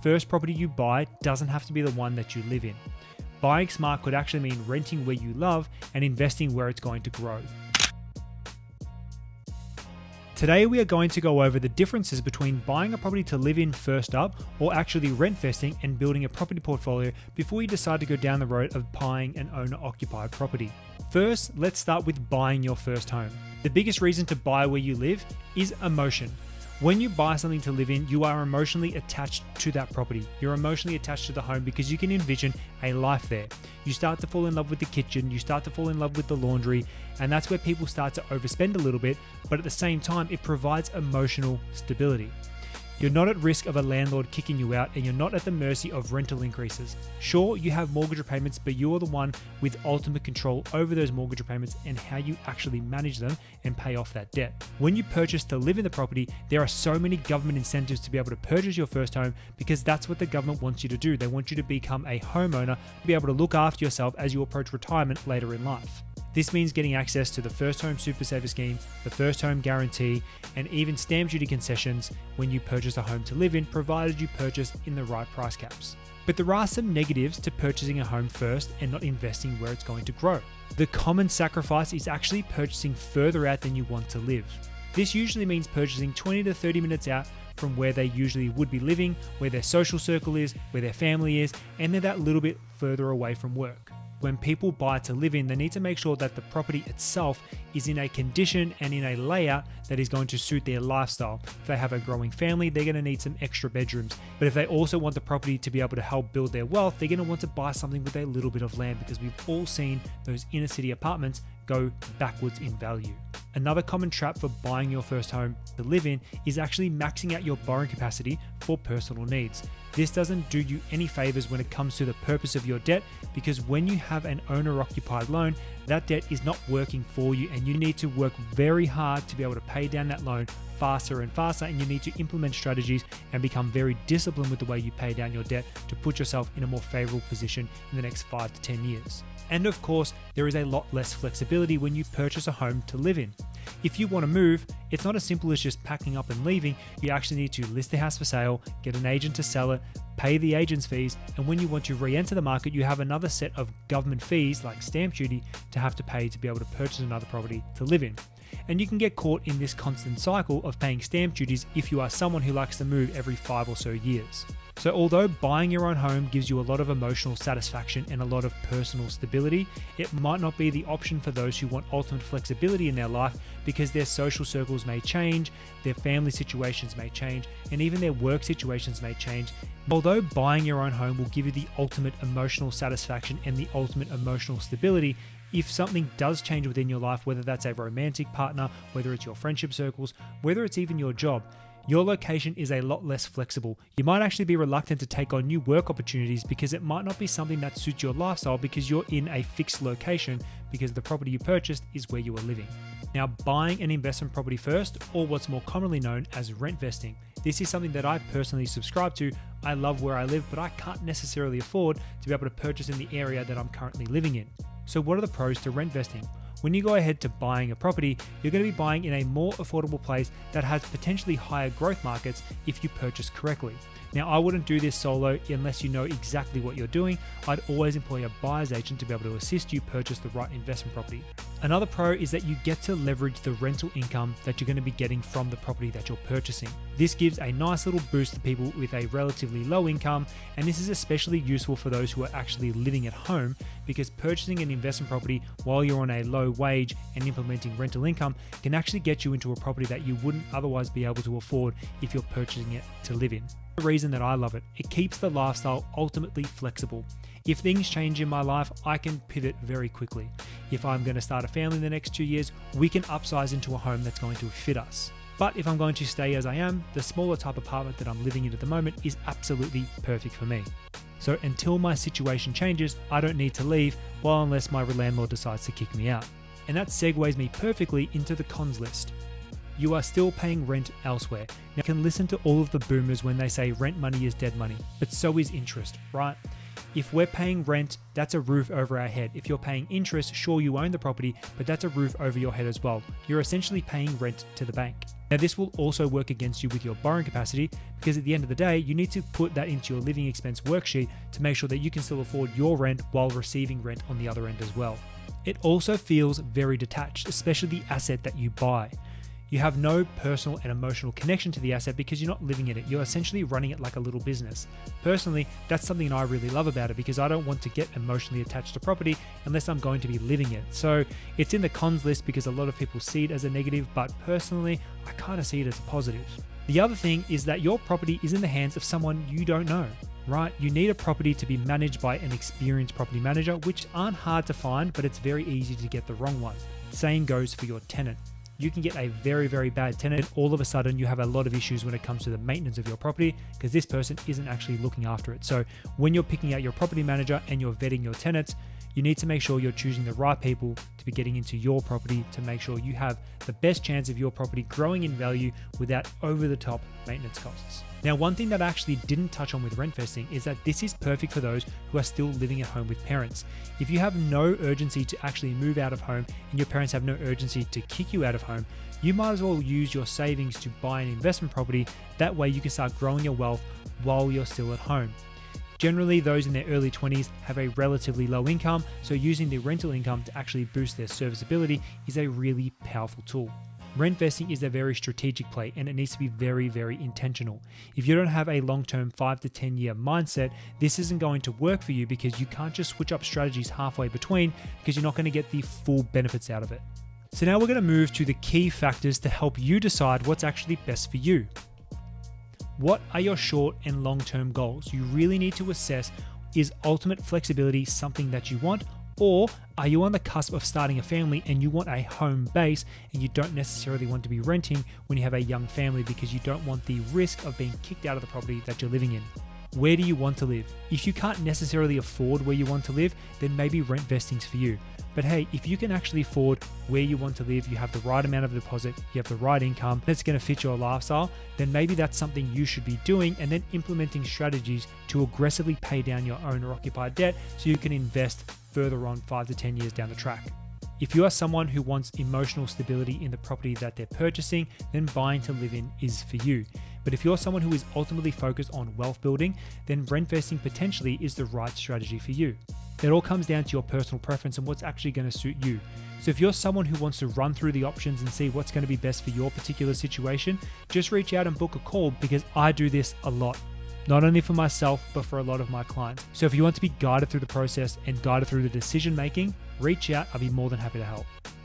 first property you buy doesn't have to be the one that you live in. Buying smart could actually mean renting where you love and investing where it's going to grow. Today we are going to go over the differences between buying a property to live in first up or actually rent-vesting and building a property portfolio before you decide to go down the road of buying an owner-occupied property. First, let's start with buying your first home. The biggest reason to buy where you live is emotion. When you buy something to live in, you are emotionally attached to that property. You're emotionally attached to the home because you can envision a life there. You start to fall in love with the kitchen, you start to fall in love with the laundry, and that's where people start to overspend a little bit, but at the same time, it provides emotional stability. You're not at risk of a landlord kicking you out, and you're not at the mercy of rental increases. Sure, you have mortgage repayments, but you're the one with ultimate control over those mortgage repayments and how you actually manage them and pay off that debt. When you purchase to live in the property, there are so many government incentives to be able to purchase your first home because that's what the government wants you to do. They want you to become a homeowner, to be able to look after yourself as you approach retirement later in life. This means getting access to the First Home Super Saver Scheme, the First Home Guarantee, and even stamp duty concessions when you purchase a home to live in, provided you purchase in the right price caps. But there are some negatives to purchasing a home first and not investing where it's going to grow. The common sacrifice is actually purchasing further out than you want to live. This usually means purchasing 20 to 30 minutes out from where they usually would be living, where their social circle is, where their family is, and they're that little bit further away from work. When people buy to live in, they need to make sure that the property itself is in a condition and in a layout that is going to suit their lifestyle. If they have a growing family, they're going to need some extra bedrooms. But if they also want the property to be able to help build their wealth, they're going to want to buy something with a little bit of land, because we've all seen those inner city apartments go backwards in value. Another common trap for buying your first home to live in is actually maxing out your borrowing capacity for personal needs. This doesn't do you any favors when it comes to the purpose of your debt, because when you have an owner-occupied loan, that debt is not working for you and you need to work very hard to be able to pay down that loan faster and faster, and you need to implement strategies and become very disciplined with the way you pay down your debt to put yourself in a more favorable position in the next 5 to 10 years. And of course, there is a lot less flexibility when you purchase a home to live in. If you want to move, it's not as simple as just packing up and leaving. You actually need to list the house for sale, get an agent to sell it, pay the agent's fees, and when you want to re-enter the market, you have another set of government fees like stamp duty to have to pay to be able to purchase another property to live in. And you can get caught in this constant cycle of paying stamp duties if you are someone who likes to move every 5 or so years. So although buying your own home gives you a lot of emotional satisfaction and a lot of personal stability, it might not be the option for those who want ultimate flexibility in their life, because their social circles may change, their family situations may change, and even their work situations may change. Although buying your own home will give you the ultimate emotional satisfaction and the ultimate emotional stability, if something does change within your life, whether that's a romantic partner, whether it's your friendship circles, whether it's even your job, your location is a lot less flexible. You might actually be reluctant to take on new work opportunities because it might not be something that suits your lifestyle, because you're in a fixed location because the property you purchased is where you are living. Now, buying an investment property first, or what's more commonly known as rentvesting. This is something that I personally subscribe to. I love where I live, but I can't necessarily afford to be able to purchase in the area that I'm currently living in. So what are the pros to rentvesting? When you go ahead to buying a property, you're going to be buying in a more affordable place that has potentially higher growth markets if you purchase correctly. Now, I wouldn't do this solo unless you know exactly what you're doing. I'd always employ a buyer's agent to be able to assist you purchase the right investment property. Another pro is that you get to leverage the rental income that you're going to be getting from the property that you're purchasing. This gives a nice little boost to people with a relatively low income, and this is especially useful for those who are actually living at home, because purchasing an investment property while you're on a low wage and implementing rental income can actually get you into a property that you wouldn't otherwise be able to afford if you're purchasing it to live in. The reason that I love it, it keeps the lifestyle ultimately flexible. If things change in my life, I can pivot very quickly. If I'm going to start a family in the next 2 years, we can upsize into a home that's going to fit us. But if I'm going to stay as I am, the smaller type apartment that I'm living in at the moment is absolutely perfect for me. So until my situation changes, I don't need to leave, well, unless my landlord decides to kick me out. And that segues me perfectly into the cons list. You are still paying rent elsewhere. Now, you can listen to all of the boomers when they say rent money is dead money, but so is interest, right? If we're paying rent, that's a roof over our head. If you're paying interest, sure, you own the property, but that's a roof over your head as well. You're essentially paying rent to the bank. Now, this will also work against you with your borrowing capacity, because at the end of the day, you need to put that into your living expense worksheet to make sure that you can still afford your rent while receiving rent on the other end as well. It also feels very detached, especially the asset that you buy. You have no personal and emotional connection to the asset because you're not living in it. You're essentially running it like a little business. Personally, that's something I really love about it because I don't want to get emotionally attached to property unless I'm going to be living it. So it's in the cons list because a lot of people see it as a negative, but personally, I kind of see it as a positive. The other thing is that your property is in the hands of someone you don't know, right? You need a property to be managed by an experienced property manager, which aren't hard to find, but it's very easy to get the wrong one. Same goes for your tenant. You can get a very, very bad tenant, and all of a sudden you have a lot of issues when it comes to the maintenance of your property because this person isn't actually looking after it. So when you're picking out your property manager and you're vetting your tenants, you need to make sure you're choosing the right people to be getting into your property to make sure you have the best chance of your property growing in value without over-the-top maintenance costs. Now, one thing that I actually didn't touch on with Rentvesting is that this is perfect for those who are still living at home with parents. If you have no urgency to actually move out of home and your parents have no urgency to kick you out of home, you might as well use your savings to buy an investment property. That way you can start growing your wealth while you're still at home. Generally, those in their early 20s have a relatively low income, so using the rental income to actually boost their serviceability is a really powerful tool. Rentvesting is a very strategic play and it needs to be very, very intentional. If you don't have a long-term 5 to 10 year mindset, this isn't going to work for you because you can't just switch up strategies halfway between because you're not going to get the full benefits out of it. So now we're going to move to the key factors to help you decide what's actually best for you. What are your short and long-term goals? You really need to assess, is ultimate flexibility something that you want, or are you on the cusp of starting a family and you want a home base and you don't necessarily want to be renting when you have a young family because you don't want the risk of being kicked out of the property that you're living in? Where do you want to live? If you can't necessarily afford where you want to live, then maybe Rentvesting's for you. But hey, if you can actually afford where you want to live, you have the right amount of deposit, you have the right income, that's going to fit your lifestyle, then maybe that's something you should be doing and then implementing strategies to aggressively pay down your owner-occupied debt so you can invest further on 5 to 10 years down the track. If you are someone who wants emotional stability in the property that they're purchasing, then buying to live in is for you. But if you're someone who is ultimately focused on wealth building, then Rentvesting potentially is the right strategy for you. It all comes down to your personal preference and what's actually going to suit you. So if you're someone who wants to run through the options and see what's going to be best for your particular situation, just reach out and book a call because I do this a lot. Not only for myself, but for a lot of my clients. So if you want to be guided through the process and guided through the decision making, reach out. I'll be more than happy to help.